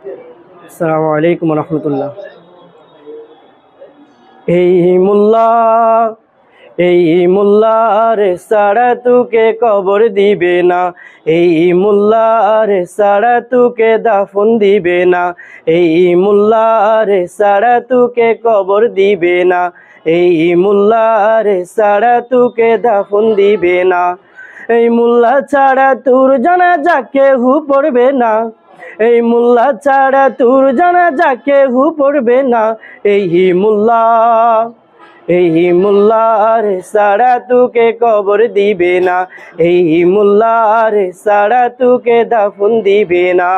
আসসালামু আলাইকুম রহমতুল্লাহ। এই মোল্লার সাড়া তুকে কবর দিবে না, এই মোল্লার সাড়া তুকে দাফন দিবে না, এই মোল্লার সাড়া তুকে কবর দিবে না, এই মোল্লার সাড়া তুকে দাফন দিবে না। এই মোল্লা ছাড়া তোর জানাজা কেহু পড়বে না, এই মোল্লা ছাড়া তোর জানাজা কেহু পড়বে না। এই মোল্লার সাড়া তুকে কবর দিবে না, এই মোল্লার সাড়া তুকে দাফন দিবে না।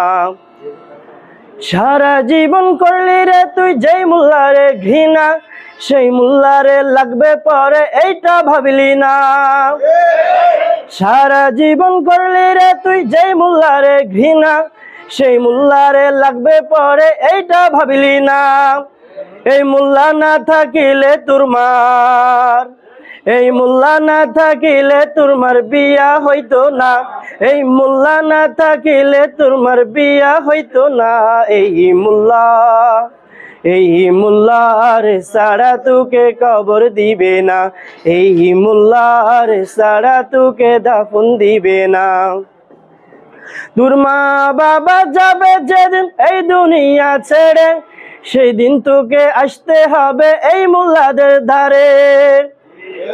সারা জীবন করলি রে তুই যেই মোল্লারে ঘৃণা, সেই মোল্লারে লাগবে পরে এইটা ভাবলি না। সারা জীবন করলি রে তুই যেই মোল্লারে ঘৃণা, সেই মোল্লারে লাগবে পরে এইটা ভাবলি না। এই মোল্লা না থাকিলে তোর মার, এই মোল্লা না থাকিলে তোর মার বিয়া হইতো না, এই মোল্লা না থাকিলে তোর মার বিয়া হইতো না। এই মোল্লার সাড়া তুকে কবর দিবে না, এই মোল্লার সাড়া তুকে দাফন দিবে না। তোর মা বাবা যাবে যেদিন এই দুনিয়া ছেড়ে, সেই দিন তোকে আসতে হবে এই মোল্লাদের ধারে।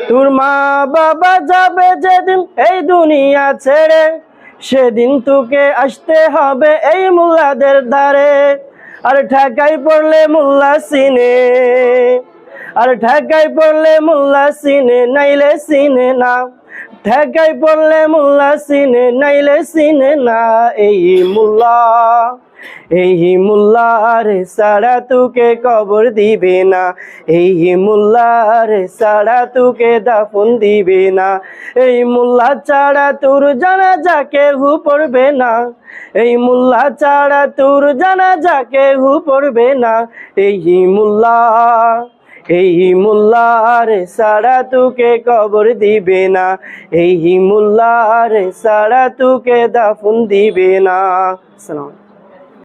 তোর মা বাবা যাবে যেদিন এই দুনিয়া ছেড়ে, সেদিন তোকে আসতে হবে এই মোল্লাদের ধারে। আর ঠেকাই পড়লে মোল্লা সিনে, আর ঠেকাই পড়লে মোল্লা সিনে, নাইলে সিনে না। ঠেকাই পড়লে মোল্লা সিনে, নাইলে সিনে না। এই মোল্লার সাড়া তুকে কবর দিবে না, এই মোল্লার সাড়া তুকে দাফন দিবে না। এই মোল্লা ছাড়া তোর জানাজা কেহু পড়বে না, এই মোল্লা ছাড়া তোর জানাজা কেহু পড়বে না। এই মোল্লার সাড়া তুকে কবর দিবে না, এই মোল্লার সাড়া তুকে দাফন দিবে না। আসসালামু আলাইকুম।